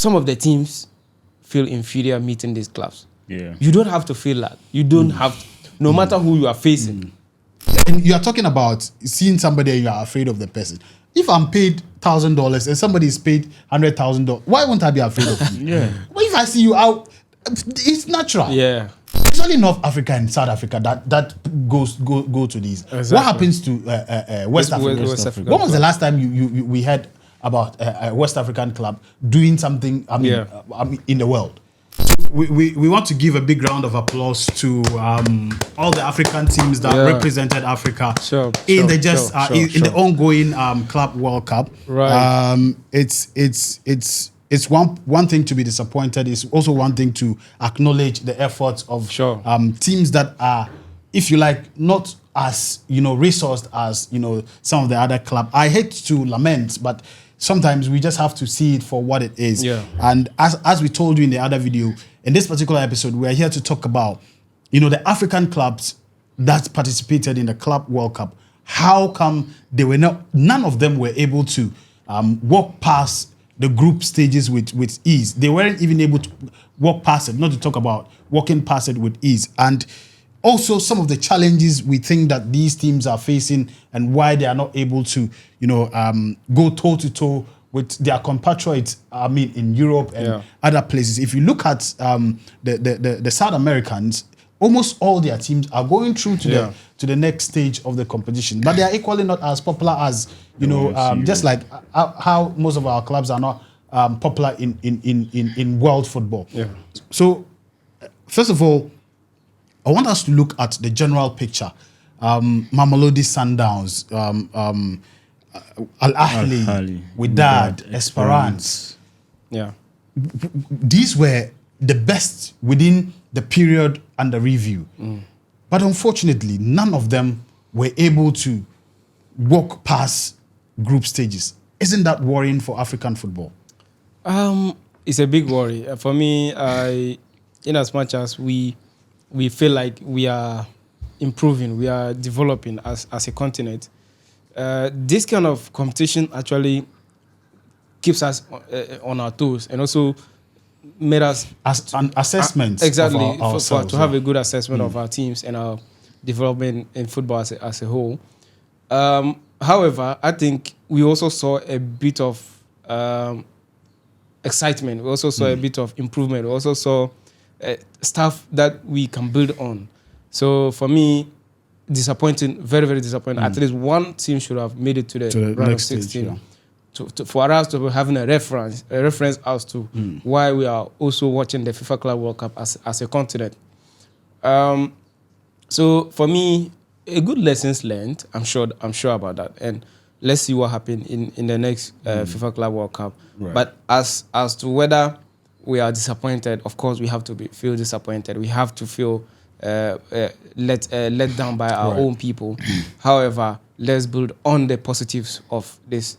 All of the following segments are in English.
some of the teams feel inferior meeting these clubs. Yeah. You don't have to feel that. You don't have to, no matter who you are facing. And you are talking about seeing somebody and you are afraid of the person. If I'm paid $1,000 and somebody is paid $100,000, why won't I be afraid of you? Yeah. But if I see you out, it's natural. Yeah. It's only North Africa and South Africa that go to these. Exactly. What happens to West Africa? West Africa. When was the last time we heard about a West African club doing something? I mean, in the world. We want to give a big round of applause to all the African teams that represented Africa in the ongoing Club World Cup. Right. It's one thing to be disappointed. It's also one thing to acknowledge the efforts of teams that are, if you like, not as resourced as some of the other clubs. I hate to lament, but sometimes we just have to see it for what it is. Yeah. And as we told you in the other video, in this particular episode, we are here to talk about, the African clubs that participated in the Club World Cup. How come none of them were able to walk past the group stages with ease? They weren't even able to walk past it, not to talk about walking past it with ease. And also some of the challenges we think that these teams are facing and why they are not able to, go toe-to-toe with their compatriots, in Europe and other places. If you look at the South Americans, almost all their teams are going through to the next stage of the competition, but they are equally not as popular as just like how most of our clubs are not popular in world football. Yeah. So, first of all, I want us to look at the general picture. Mamelodi Sundowns, Ahly, Wydad, Esperance. Yeah. These were the best within the period under review. But unfortunately, none of them were able to walk past group stages. Isn't that worrying for African football? It's a big worry. For me, in as much as we feel like we are improving, we are developing as a continent, this kind of competition actually keeps us on our toes and also made us as an assessment exactly of to have a good assessment of our teams and our development in football as a whole. However, I think we also saw a bit of excitement. We also saw a bit of improvement. We also saw stuff that we can build on. So for me, disappointing, very, very disappointing. At least one team should have made it to the round of 16. For us to be having a reference as to why we are also watching the FIFA Club World Cup as a continent. So for me, a good lessons learned. I'm sure about that, and let's see what happens in the next FIFA Club World Cup. Right. But as to whether we are disappointed, of course we have to feel disappointed. We have to feel let down by our own people. However, let's build on the positives of this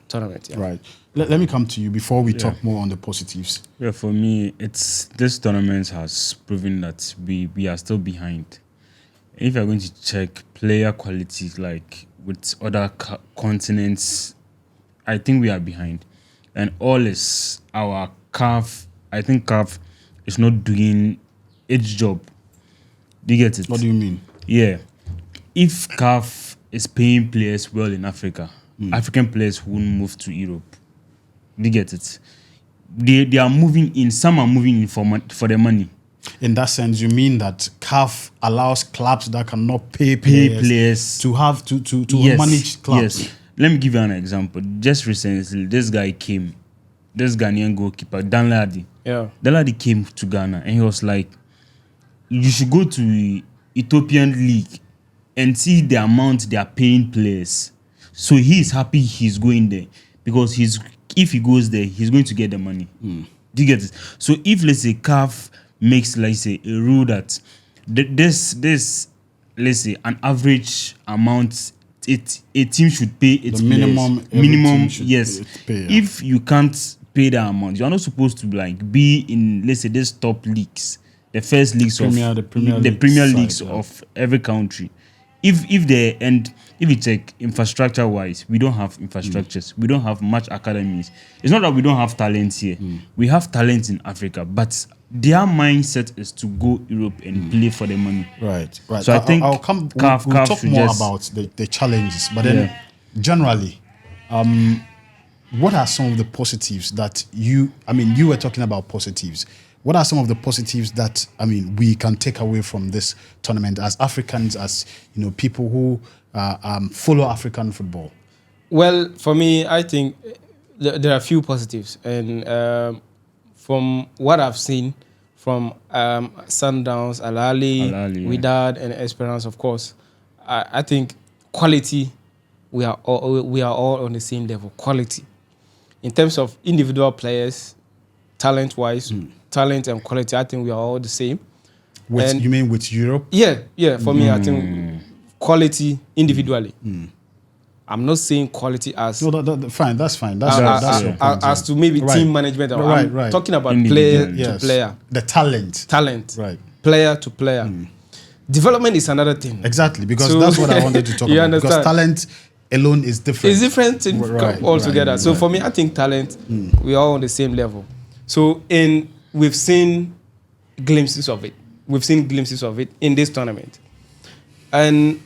tournament. Yeah. Right. Let me come to you before we talk more on the positives. Yeah, for me, this tournament has proven that we are still behind. If you're going to check player quality, like with other continents, I think we are behind. And all is our CAF. I think CAF is not doing its job. Do you get it? What do you mean? Yeah. If CAF is paying players well in Africa, African players won't move to Europe. Do you get it? They are moving in. Some are moving in for the money. In that sense, you mean that CAF allows clubs that cannot pay players to have to manage clubs? Yes. Let me give you an example. Just recently, this Ghanaian goalkeeper, Danladi. Yeah. Danladi came to Ghana and he was like, you should go to Ethiopian League and see the amount they are paying players. So he is happy he's going there because if he goes there, he's going to get the money. Do you get it? So if, let's say, CAF makes, let's say, a rule that this let's say, an average amount a team should pay its the minimum yes. Pay, yeah. If you can't pay that amount, you're not supposed to be in, let's say, these top leagues, the first leagues the Premier Premier leagues side, of every country. If if you check infrastructure wise, we don't have infrastructures. We don't have much academies. It's not that we don't have talent here. We have talent in Africa, but their mindset is to go Europe and play for the money. Right. So I think I'll come. CAF We'll talk should more just- about the challenges, but then generally, what are some of the positives that you were talking about positives. What are some of the positives that we can take away from this tournament as Africans, as people who follow African football? Well, for me, I think there are a few positives, and from what I've seen from Sundowns, Ahly, Wydad, and Esperance, of course, I think quality. We are all on the same level. Quality, in terms of individual players, talent-wise, talent and quality, I think we are all the same. You mean with Europe? Yeah. For me, I think quality individually. I'm not saying quality as fine. That's fine. As to maybe team management. I'm talking about player to player. The talent. Right. Player to player. Development is another thing. Exactly, because that's what I wanted to talk about. Understand? Because talent alone is different. It's different altogether. So for me, I think talent, we are all on the same level. So we've seen glimpses of it. We've seen glimpses of it in this tournament. And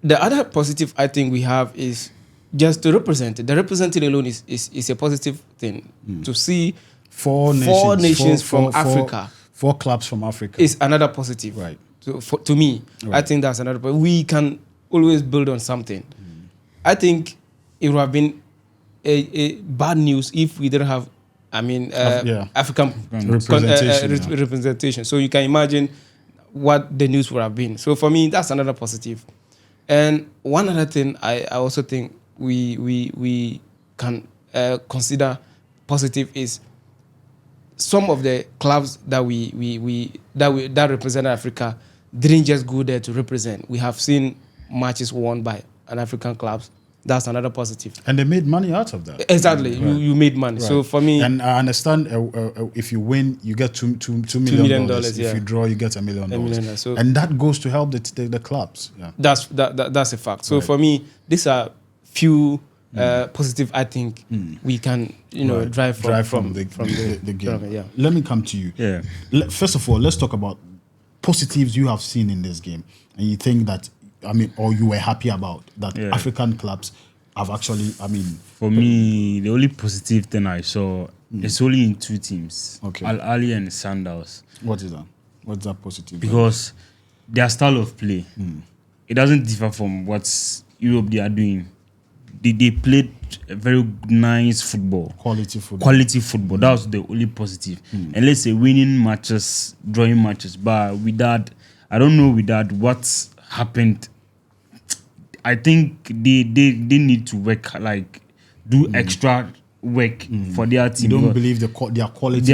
the other positive I think we have is just to represent it. The representing alone is a positive thing. To see four nations from Africa. 4 clubs from Africa. Is another positive. Right. To me, I think that's another positive. We can always build on something. I think it would have been a bad news if we didn't have African representation. So you can imagine what the news would have been. So for me, that's another positive. And one other thing I also think we can consider positive is some of the clubs that that represent Africa didn't just go there to represent. We have seen matches won by an African clubs. That's another positive. And they made money out of that. Exactly. Right. You made money. Right. So for me... And I understand if you win, you get $2 million. If you draw, you get $1 million. So and that goes to help the clubs. Yeah. That's a fact. So for me, these are few positive I think we can drive from the game. Yeah. Let me come to you. Yeah. First of all, let's talk about positives you have seen in this game. And you think that or you were happy about that African clubs have actually, For me, the only positive thing I saw is only in 2 teams. Okay. Ahly and Sundowns. What is that? What's that positive? Because their style of play, it doesn't differ from what Europe they are doing. They played a very nice football. Quality football. That was the only positive. And let's say winning matches, drawing matches. But Wydad, I don't know Wydad what's happened. I think they need to work, do extra work for their team. You don't believe their quality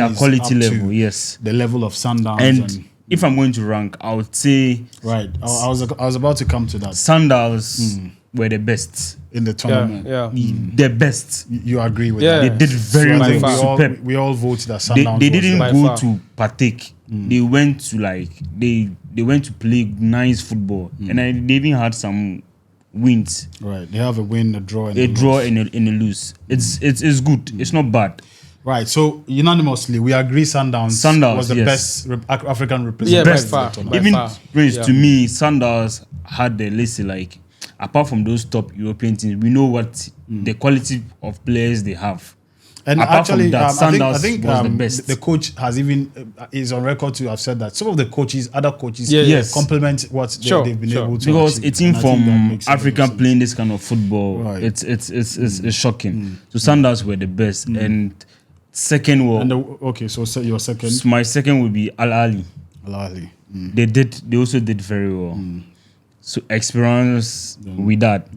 level, yes. The level of Sundowns. And if I'm going to rank, I would say right. I was about to come to that. Sundowns were the best in the tournament. Yeah. The best. You agree with that? They did very well. We all voted that Sundowns. They didn't go to partake. They went to they went to play nice football, and they even had some wins. Right, they have a win, a draw, and a lose. It's good. It's not bad. Right, so unanimously we agree Sundowns was the best African representation. Even to me, Sundowns had the apart from those top European teams, we know what the quality of players they have. And apart actually, from that, I think was the best. The coach has even is on record to have said that some of the other coaches, complement what they've been able to because achieve. a team from Africa playing this kind of football, it's shocking. So Sundowns were the best, and second so your second. My second would be Ahly. Ahly. They also did very well. So Esperance, Wydad.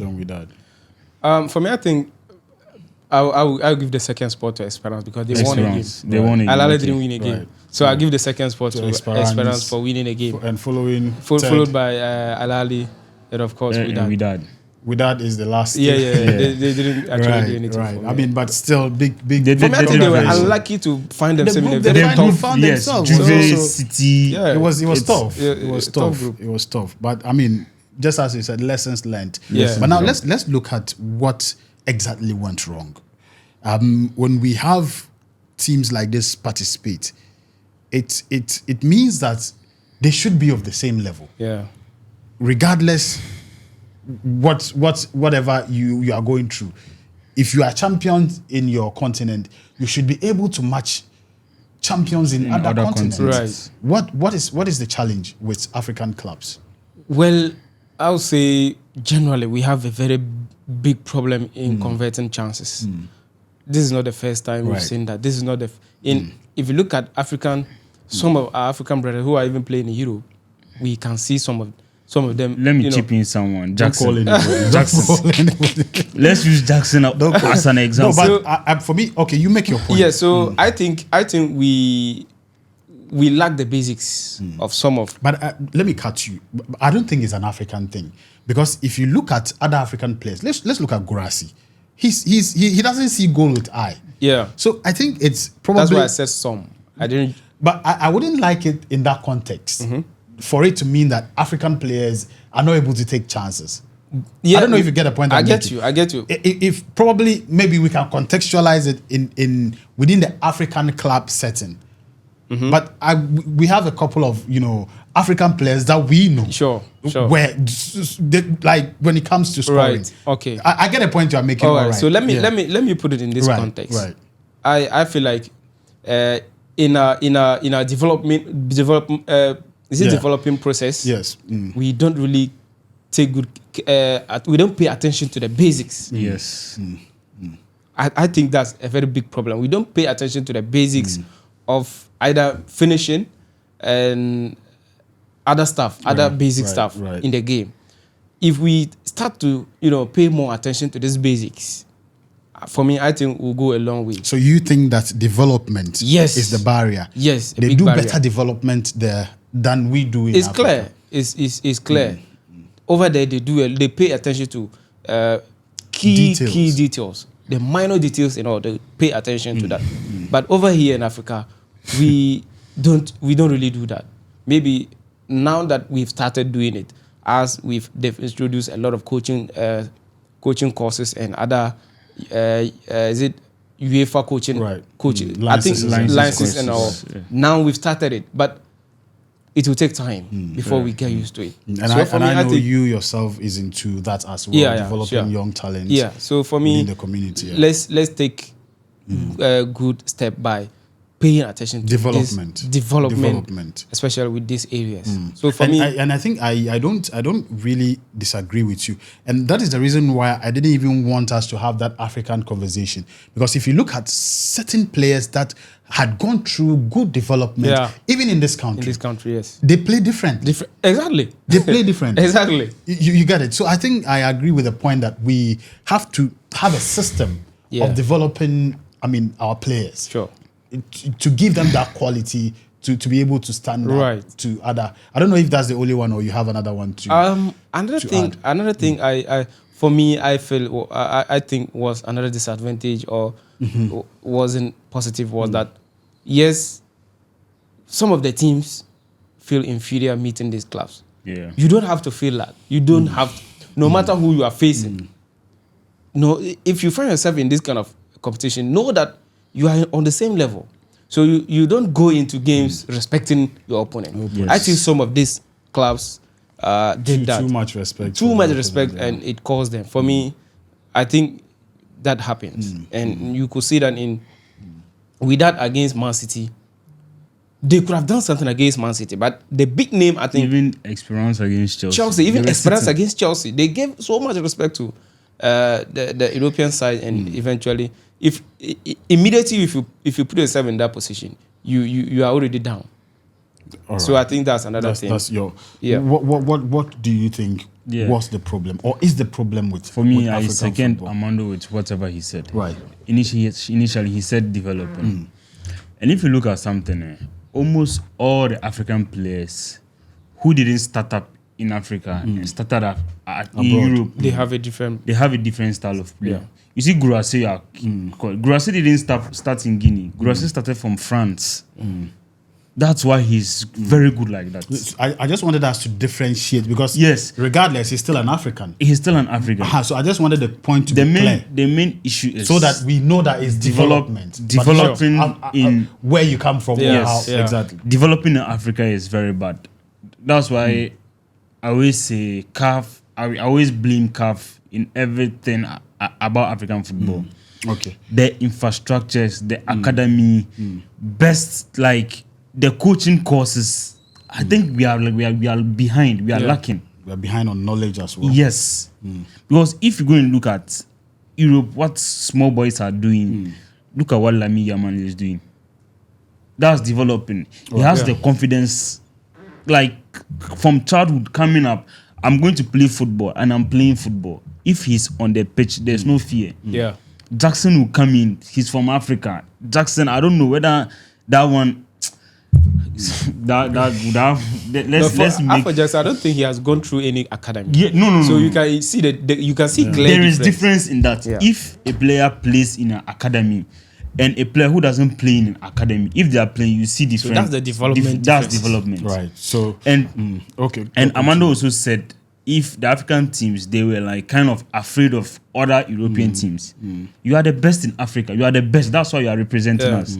For me, I think I'll give the second spot to Esperance because they won a game. They won a game. Ahly didn't win a game. Right. So I'll give the second spot to Esperance for winning a game. And followed by Ahly and of course Wydad. Wydad is the last. They didn't actually do anything. Right. But still big. For me, I think they were unlucky to find themselves in a very tough. Found themselves. Juve, City. It was tough. It was tough. But just as you said, lessons learned. Yeah. But now let's look at what exactly went wrong. When we have teams like this participate, it means that they should be of the same level. Yeah. Regardless whatever you are going through. If you are champions in your continent, you should be able to match champions in other continents. Right. What is the challenge with African clubs? Well, I would say generally we have a very big problem in converting chances. This is not the first time we've seen that. This is not the if you look at some of our African brothers who are even playing in Europe, we can see some of them. Let me chip in someone. Jackson. Jackson. Let's use Jackson as an example. No, but for me, okay, you make your point. Yeah, so I think we lack the basics of some of. But let me cut you. I don't think it's an African thing, because if you look at other African players, let's look at Gurasi. He doesn't see goal with eye. Yeah. So I think it's probably. That's why I said some. I didn't. But I wouldn't like it in that context for it to mean that African players are not able to take chances. Yeah, I don't know if you get the point. I get you. If probably maybe we can contextualize it in within the African club setting. But we have a couple of African players that we know. Sure. Where like when it comes to scoring. Right. Okay. I get a point you are making. All right. So let me put it in this context. Right. I feel like in a developing process. Yes. We don't really take good. We don't pay attention to the basics. Yes. I think that's a very big problem. We don't pay attention to the basics of either finishing and other stuff, other basic stuff in the game. If we start to, pay more attention to these basics, for me, I think we'll go a long way. So you think that development is the barrier? Yes, they do better development there than we do in It's Africa. clear. It's clear. Over there, they pay attention to key details, the minor details, they pay attention to that. But over here in Africa, we don't really do that. Maybe now that we've started doing it, as they've introduced a lot of coaching courses and other is it UEFA coaching licenses and all. Yeah. Now we've started it, but it will take time before we get used to it. And I know you yourself is into that as well, developing young talents. Yeah. So for me, in the community, let's take a good step by paying attention to development, especially with these areas. So for me, I think I don't really disagree with you, and that is the reason why I didn't even want us to have that African conversation, because if you look at certain players that had gone through good development, even in this country, yes, they play different. Exactly, they play different. Exactly, you get it. So I think I agree with the point that we have to have a system of developing. Our players. Sure. To give them that quality to be able to stand up to other. I don't know if that's the only one or you have another one too. Another thing I for me I feel I think was another disadvantage or wasn't positive was that yes, some of the teams feel inferior meeting these clubs. Yeah. You don't have to feel that. You don't have to, no matter who you are facing. No, if you find yourself in this kind of competition, know that you are on the same level. So you don't go into games respecting your opponent. Yes. I think some of these clubs did that. Too much respect. And it caused them. For me, I think that happens. And you could see that in Wydad against Man City. They could have done something against Man City, but the big name, I think... Even Esperance against Chelsea. Even Esperance against Chelsea. They gave so much respect to the European side, and eventually... Immediately if you put yourself in that position, you are already down. So I think that's another thing. That's your What do you think was the problem, or is the problem with? For me, I second Amando with whatever he said. Right. Initially he said developing, and if you look at something, almost all the African players who didn't start up in Africa and started up in Europe, they have a different style of play. Yeah. You see, Gurasi didn't start in Guinea. Gurasi started from France. That's why he's very good like that. I just wanted us to differentiate because Yes. regardless, he's still an African. He's still an African. So I just wanted the point to be clear. The main issue is So that we know that it's development. developing in where you come from. Yes, exactly. Developing in Africa is very bad. That's why I always say CAF. I always blame CAF in everything about African football. Okay. The infrastructures, the academy, best like the coaching courses. I think we are behind. We are lacking. We are behind on knowledge as well. Yes, because if you go and look at Europe, what small boys are doing, look at what Lamine Yamal is doing. That's developing. He has the confidence, like from childhood coming up. I'm going to play football, and I'm playing football. If he's on the pitch, there's no fear. Yeah. Jackson will come in. He's from Africa. Jackson, I don't know whether that one. that would have. Let's make. For Jackson, I don't think he has gone through any academy. Yeah, no. So you can see you can see clear there is difference in that. Yeah. If a player plays in an academy and a player who doesn't play in an academy, if they are playing, you see difference. So that's the development. That's difference. development. Right. So And okay. And Amanda also said if the African teams they were like kind of afraid of other European teams, you are the best in Africa. You are the best. That's why you are representing us.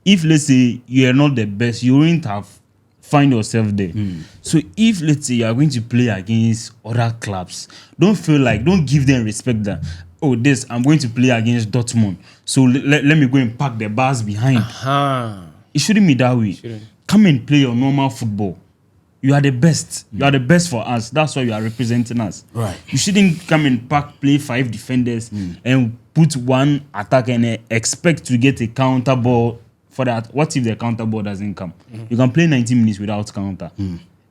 If let's say you are not the best, you won't have find yourself there. So if let's say you are going to play against other clubs, don't give them respect that I'm going to play against Dortmund. So let me go and park the bars behind. It shouldn't be that way. Come and play your normal football. You are the best. You are the best for us. That's why you are representing us. Right. You shouldn't come and play 5 defenders and put one attack and expect to get a counter ball for that. What if the counter ball doesn't come? You can play 90 minutes without counter.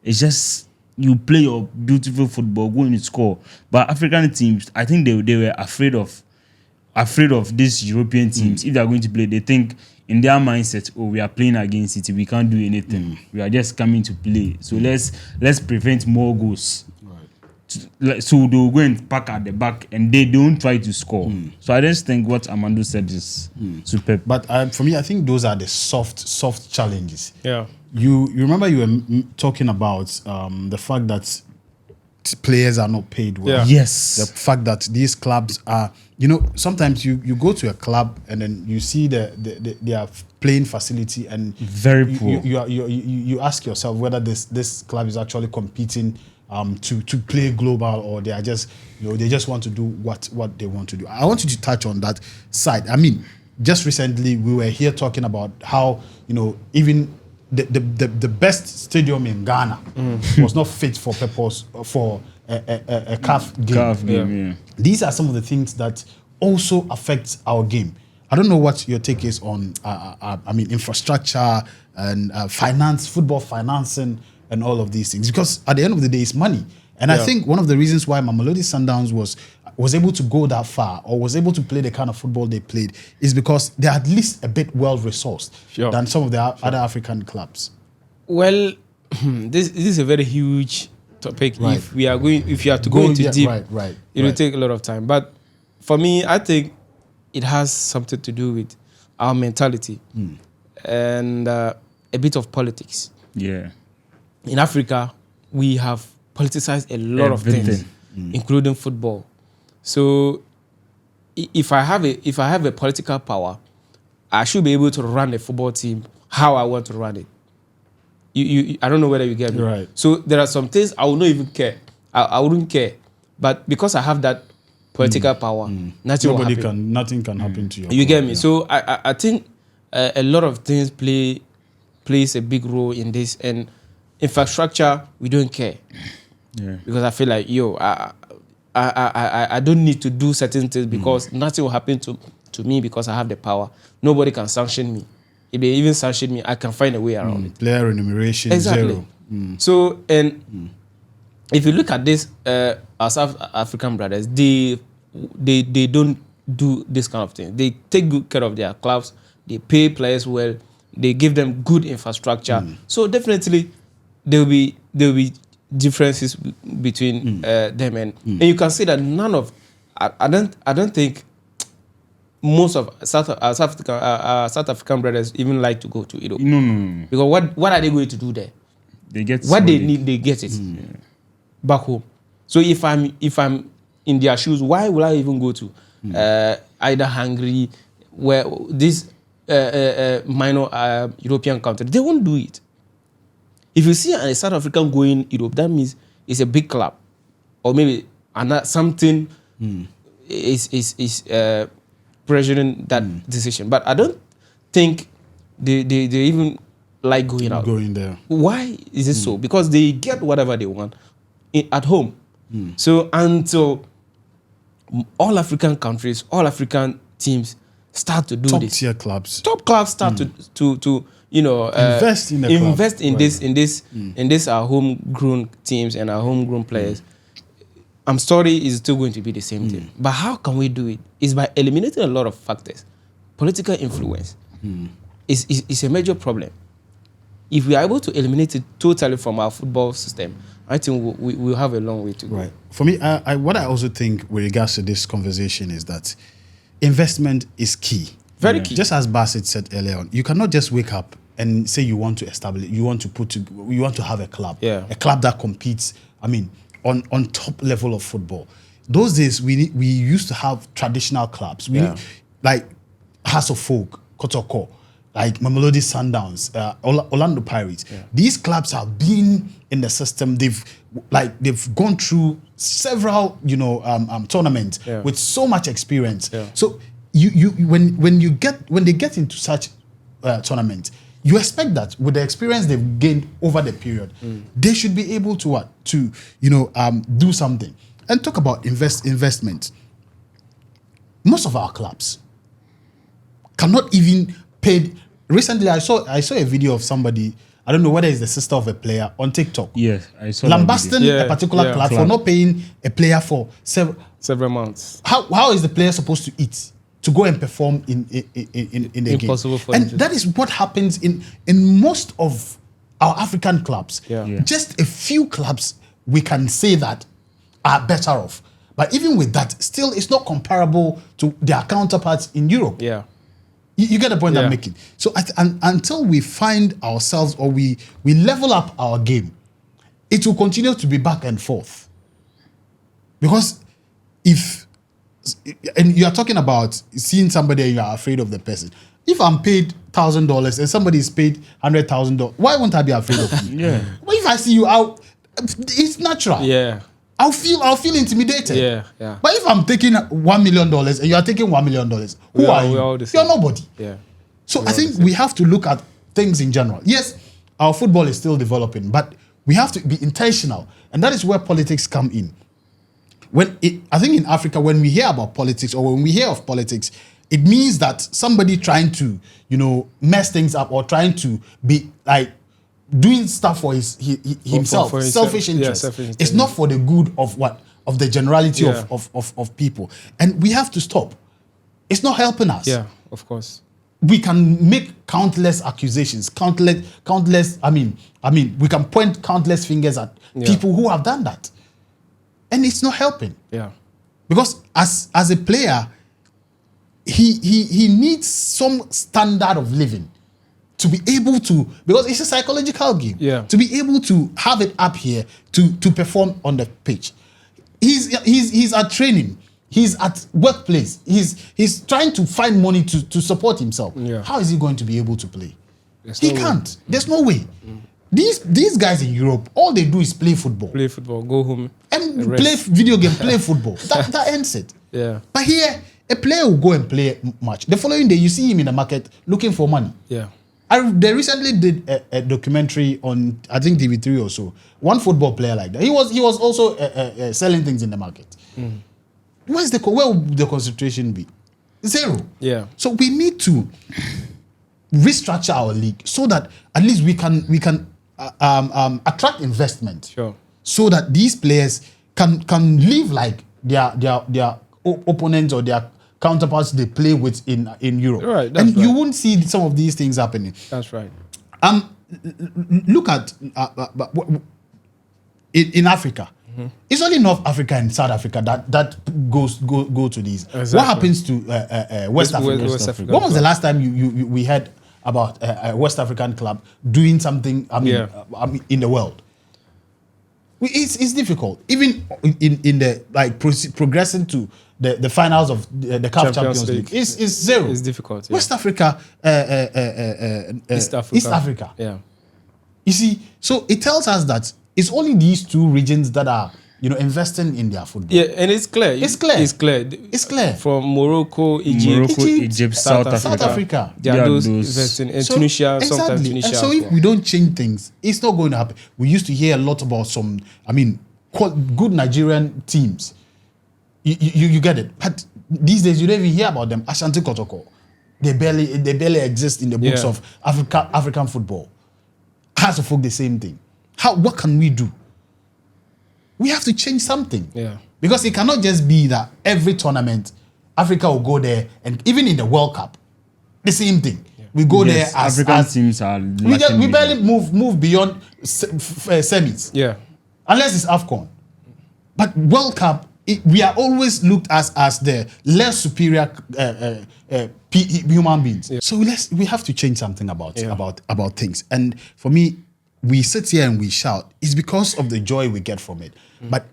It's just you play your beautiful football, go and score. But African teams, I think they were afraid of these European teams. If they are going to play, they think in their mindset, we are playing against it, we can't do anything. We are just coming to play. So let's prevent more goals. Right. So they'll go and pack at the back and they don't try to score. So I just think what Amando said is superb. But for me, I think those are the soft challenges. Yeah. You remember you were talking about the fact that players are not paid well. Yeah. Yes. The fact that these clubs are, sometimes you go to a club and then you see their playing facility and very poor. You ask yourself whether this club is actually competing to play global, or they are just they just want to do what they want to do. I want you to touch on that side. I mean, just recently we were here talking about how even the best stadium in Ghana was not fit for purpose for a CAF game. CAF game, yeah. These are some of the things that also affect our game. I don't know what your take is on infrastructure and finance, football financing, and all of these things, because at the end of the day, it's money. And I think one of the reasons why Mamelodi Sundowns was able to go that far or was able to play the kind of football they played is because they're at least a bit well-resourced than some of the other African clubs. Well, this is a very huge topic. Right. If you have to go into deep, it will take a lot of time. But for me, I think it has something to do with our mentality and a bit of politics. Yeah. In Africa, we have politicized a lot of things, including football. So if I have a political power, I should be able to run a football team how I want to run it. I don't know whether you get me. Right. So there are some things I will not even care. I wouldn't care. But because I have that political power, nothing can happen to you. You get me? Yeah. So I think a lot of things plays a big role in this. And infrastructure, we don't care. Yeah. Because I feel like, I don't need to do certain things because nothing will happen to me because I have the power. Nobody can sanction me. If they even sanction me, I can find a way around it. Player remuneration, exactly. 0. So, and if you look at this, our South African brothers, they don't do this kind of thing. They take good care of their clubs. They pay players well. They give them good infrastructure. So definitely, there will be differences between them and you can see that none of I don't think most of South African brothers even like to go to Europe. No. Because what are they going to do there? They get What they need, they get it back home. So if I'm in their shoes, why would I even go to either Hungary, where this minor European country? They won't do it. If you see a South African going Europe, that means it's a big club, or maybe something is pressuring that decision. But I don't think they even like going out. Going there. Why is it so? Because they get whatever they want at home. So until all African countries, all African teams start to do Top this, tier clubs. top clubs start to Invest in the club. in this our homegrown teams and our homegrown players. I'm sorry, it's still going to be the same thing. But how can we do it? It's by eliminating a lot of factors. Political influence is a major problem. If we are able to eliminate it totally from our football system, I think we'll have a long way to go. Right. For me, what I also think with regards to this conversation is that investment is key. Very key. Just as Bassett said earlier on, you cannot just wake up and say you want to establish, you want to have a club, a club that competes. I mean, on top level of football. Those days we used to have traditional clubs. Like Hearts of Folk, Kotoko, like Mamelodi Sundowns, Orlando Pirates. These clubs have been in the system. They've gone through several tournaments with so much experience. So when they get into such tournaments, you expect that with the experience they've gained over the period, they should be able to do something. And talk about investment. Most of our clubs cannot even pay. Recently, I saw a video of somebody. I don't know whether it's the sister of a player on TikTok. Yes, I saw lambasting a particular club for not paying a player for several months. How is the player supposed to eat to go and perform in the Impossible game? For and that is what happens in most of our African clubs. Just a few clubs we can say that are better off. But even with that, still it's not comparable to their counterparts in Europe. You get the point I'm making. So until we find ourselves or we level up our game, it will continue to be back and forth. Because and you are talking about seeing somebody and you are afraid of the person. If I'm paid $1,000 and somebody is paid $100,000, why won't I be afraid of you? But if I see you out, it's natural. I'll feel intimidated. But if I'm taking $1 million and you are taking $1 million, who are you? You're nobody. So I think we have to look at things in general. Yes, our football is still developing, but we have to be intentional, and that is where politics come in. I think in Africa, when we hear about politics or when we hear of politics, it means that somebody trying to mess things up or trying to be like doing stuff for himself, selfish interest. It's not for the good of the generality of people, and we have to stop. It's not helping us. Of course. We can make countless accusations, countless. I mean, we can point countless fingers at people who have done that, and it's not helping. Because as a player, he needs some standard of living to be able to, because it's a psychological game. To be able to have it up here to perform on the pitch. He's at training. He's at workplace. He's trying to find money to support himself. How is he going to be able to play? He can't. There's no way. These guys in Europe, all they do is play football. Go home. And play video game, play football. That ends it. But here, a player will go and play much. The following day, you see him in the market looking for money. They recently did a documentary on, I think, TV3 or so. One football player like that. He was also selling things in the market. Where will the concentration be? Zero. So we need to restructure our league so that at least we can attract investment. So that these players can live like their opponents or their counterparts they play with in Europe. You won't see some of these things happening. That's right. Look at in Africa. It's only North Africa and South Africa that go to these. Exactly. What happens to West Africa? West Africa. When was the last time we heard about a West African club doing something? I mean, in the world, it's difficult. Even in the like progressing to the finals of the CAF Champions League, it's zero. It's difficult. Yeah. West Africa, East Africa. East Africa. Yeah. You see, so it tells us that it's only these two regions that are, investing in their football. Yeah, and it's clear. It's clear. It's clear. It's clear. From Morocco, Egypt, South Africa. They are those investing in Tunisia, sometimes Tunisia. And so if we don't change things, it's not going to happen. We used to hear a lot about some, good Nigerian teams. You get it. But these days, you don't even hear about them. Ashanti Kotoko. They barely exist in the books of African football. Hearts of Folk, the same thing. What can we do? We have to change something. Yeah. Because it cannot just be that every tournament, Africa will go there, and even in the World Cup, the same thing. Yeah. We go there as African teams are. We barely move beyond semis. Yeah. Unless it's AFCON. But World Cup, we are always looked as the less superior human beings. Yeah. So we have to change something about things. And for me, we sit here and we shout. It's because of the joy we get from it. But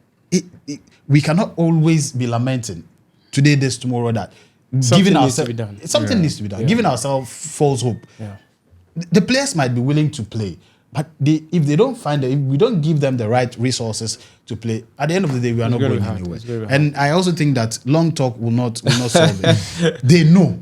we cannot always be lamenting today, this, tomorrow, that. Something needs to be done. Something needs to be done. Giving ourselves false hope. Yeah. The players might be willing to play, but if they don't find it, if we don't give them the right resources to play, at the end of the day, we are not going anywhere. And I also think that long talk will not solve it. They know.